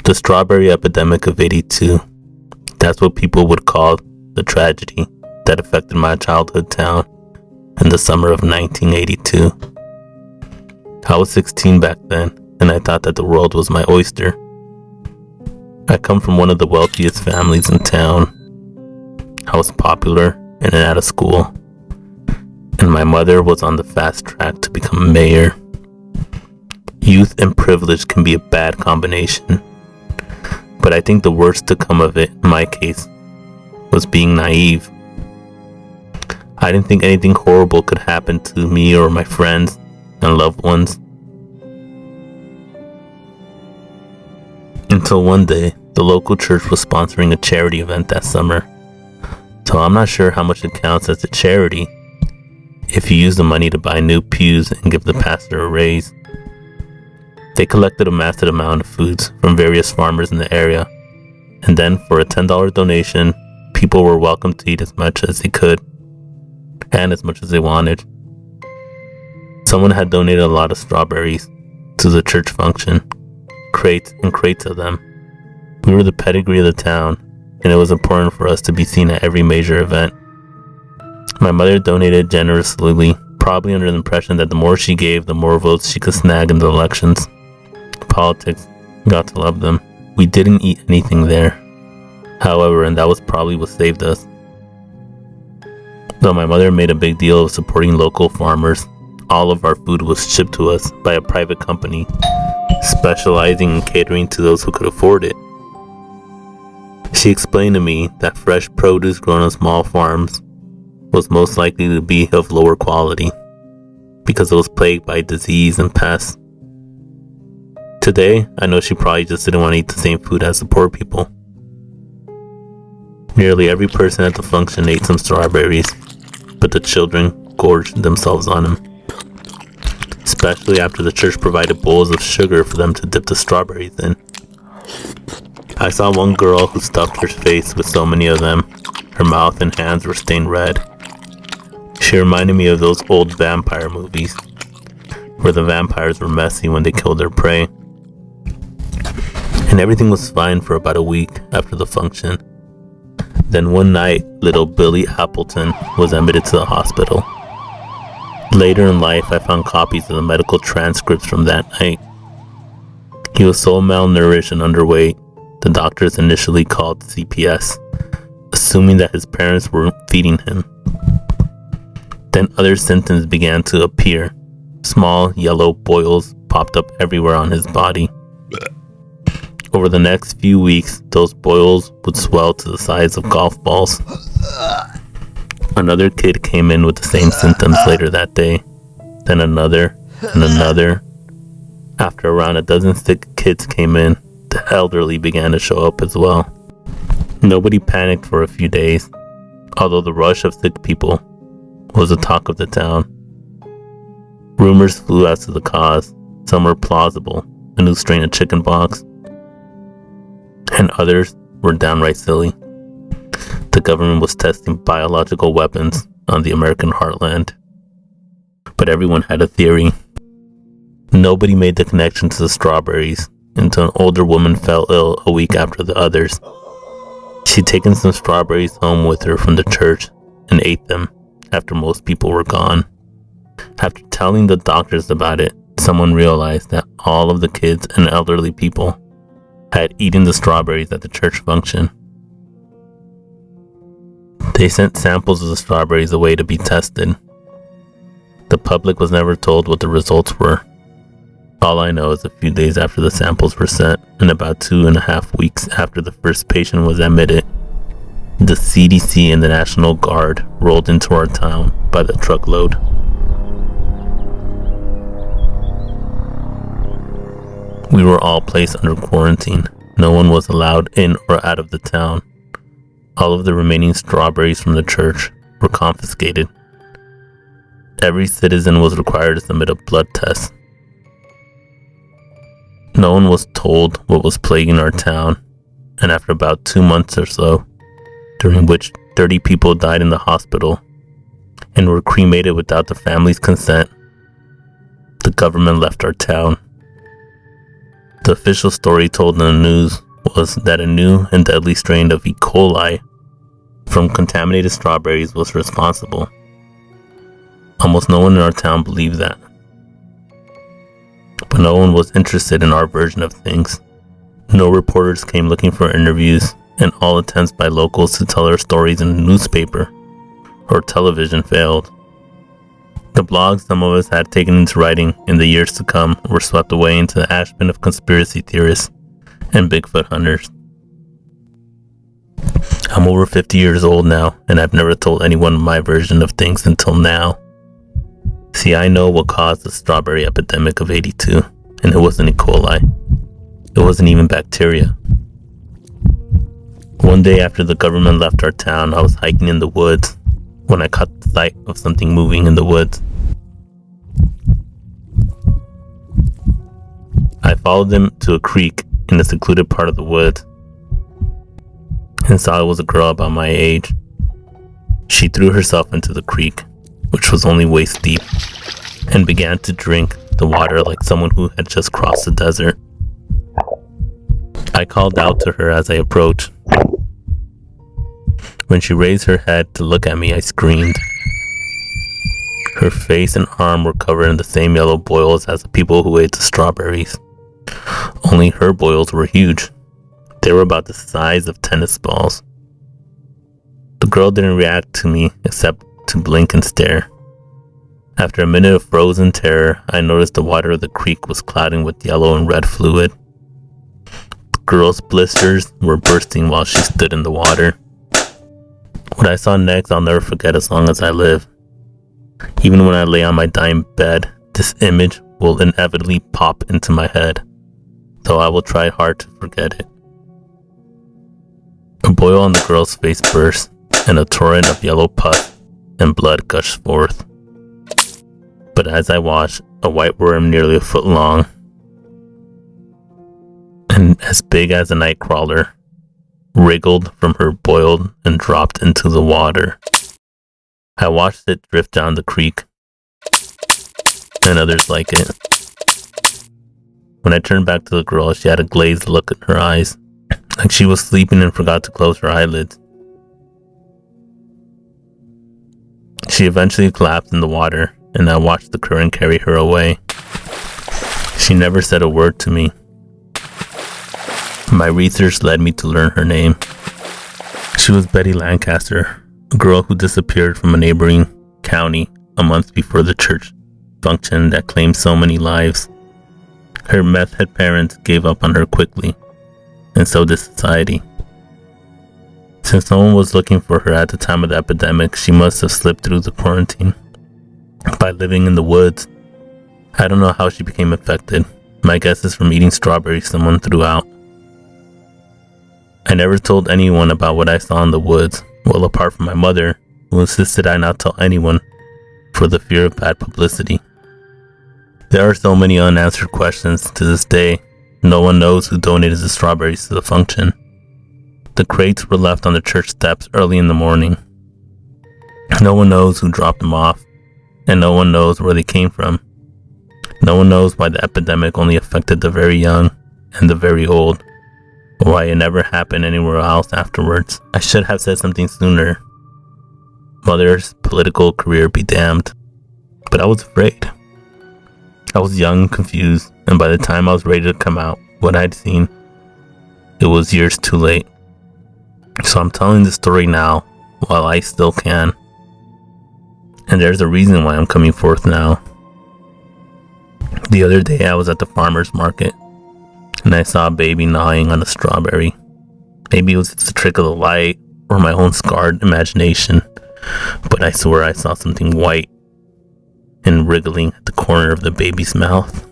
The Strawberry Epidemic of '82. That's what people would call the tragedy that affected my childhood town in the summer of 1982. I was 16 back then, and I thought that the world was my oyster. I come from one of the wealthiest families in town. I was popular in and out of school, and my mother was on the fast track to become mayor. Youth and privilege can be a bad combination, but I think the worst to come of it, in my case, was being naive. I didn't think anything horrible could happen to me or my friends and loved ones. Until one day, the local church was sponsoring a charity event that summer. So I'm not sure how much it counts as a charity if you use the money to buy new pews and give the pastor a raise. They collected a massive amount of foods from various farmers in the area, and then for a $10 donation, people were welcome to eat as much as they could, and as much as they wanted. Someone had donated a lot of strawberries to the church function, crates and crates of them. We were the pedigree of the town, and it was important for us to be seen at every major event. My mother donated generously, probably under the impression that the more she gave, the more votes she could snag in the elections. Politics, got to love them. We didn't eat anything there, however, and that was probably what saved us. Though my mother made a big deal of supporting local farmers, all of our food was shipped to us by a private company specializing in catering to those who could afford it. She explained to me that fresh produce grown on small farms was most likely to be of lower quality because it was plagued by disease and pests. Today, I know she probably just didn't want to eat the same food as the poor people. Nearly every person at the function ate some strawberries, but the children gorged themselves on them, especially after the church provided bowls of sugar for them to dip the strawberries in. I saw one girl who stuffed her face with so many of them. Her mouth and hands were stained red. She reminded me of those old vampire movies, where the vampires were messy when they killed their prey. And everything was fine for about a week after the function. Then one night, little Billy Appleton was admitted to the hospital. Later in life, I found copies of the medical transcripts from that night. He was so malnourished and underweight, the doctors initially called CPS, assuming that his parents weren't feeding him. Then other symptoms began to appear. Small yellow boils popped up everywhere on his body. Over the next few weeks, those boils would swell to the size of golf balls. Another kid came in with the same symptoms later that day. Then another and another. After around a dozen sick kids came in, the elderly began to show up as well. Nobody panicked for a few days, although the rush of sick people was the talk of the town. Rumors flew as to the cause. Some were plausible, a new strain of chickenpox, and others were downright silly. The government was testing biological weapons on the American heartland. But everyone had a theory. Nobody made the connection to the strawberries until an older woman fell ill a week after the others. She'd taken some strawberries home with her from the church and ate them after most people were gone. After telling the doctors about it, someone realized that all of the kids and elderly people had eaten the strawberries at the church function. They sent samples of the strawberries away to be tested. The public was never told what the results were. All I know is a few days after the samples were sent, and about 2.5 weeks after the first patient was admitted, the CDC and the National Guard rolled into our town by the truckload. We were all placed under quarantine. No one was allowed in or out of the town. All of the remaining strawberries from the church were confiscated. Every citizen was required to submit a blood test. No one was told what was plaguing our town, and after about 2 months or so, during which 30 people died in the hospital and were cremated without the family's consent, the government left our town. The official story told in the news was that a new and deadly strain of E. coli from contaminated strawberries was responsible. Almost no one in our town believed that. But no one was interested in our version of things. No reporters came looking for interviews, and all attempts by locals to tell our stories in the newspaper or television failed. The blogs some of us had taken into writing in the years to come were swept away into the ash bin of conspiracy theorists and Bigfoot hunters. I'm over 50 years old now, and I've never told anyone my version of things until now. See, I know what caused the Strawberry Epidemic of '82, and it wasn't E. coli. It wasn't even bacteria. One day after the government left our town, I was hiking in the woods when I caught sight of something moving in the woods. I followed them to a creek in a secluded part of the woods and saw it was a girl about my age. She threw herself into the creek, which was only waist deep, and began to drink the water like someone who had just crossed the desert. I called out to her as I approached. When she raised her head to look at me, I screamed. Her face and arm were covered in the same yellow boils as the people who ate the strawberries. Only her boils were huge. They were about the size of tennis balls. The girl didn't react to me except to blink and stare. After a minute of frozen terror, I noticed the water of the creek was clouding with yellow and red fluid. The girl's blisters were bursting while she stood in the water. What I saw next I'll never forget as long as I live. Even when I lay on my dying bed, this image will inevitably pop into my head, though I will try hard to forget it. A boil on the girl's face burst, and a torrent of yellow pus and blood gushed forth. But as I watched, a white worm nearly a foot long and as big as a night crawler wriggled from her boiled and dropped into the water. I watched it drift down the creek, and others like it. When I turned back to the girl, she had a glazed look in her eyes, like she was sleeping and forgot to close her eyelids. She eventually collapsed in the water, and I watched the current carry her away. She never said a word to me. My research led me to learn her name. She was Betty Lancaster, a girl who disappeared from a neighboring county a month before the church function that claimed so many lives. Her meth head parents gave up on her quickly, and so did society. Since no one was looking for her at the time of the epidemic, she must have slipped through the quarantine by living in the woods. I don't know how she became infected. My guess is from eating strawberries someone threw out. I never told anyone about what I saw in the woods, well apart from my mother, who insisted I not tell anyone for the fear of bad publicity. There are so many unanswered questions to this day. No one knows who donated the strawberries to the function. The crates were left on the church steps early in the morning. No one knows who dropped them off, and no one knows where they came from. No one knows why the epidemic only affected the very young and the very old, or why it never happened anywhere else afterwards. I should have said something sooner. Mother's political career be damned. But I was afraid. I was young, confused, and by the time I was ready to come out what I'd seen, it was years too late. So I'm telling this story now while I still can. And there's a reason why I'm coming forth now. The other day I was at the farmer's market, and I saw a baby gnawing on a strawberry. Maybe it was just a trick of the light or my own scarred imagination, but I swear I saw something white and wriggling at the corner of the baby's mouth.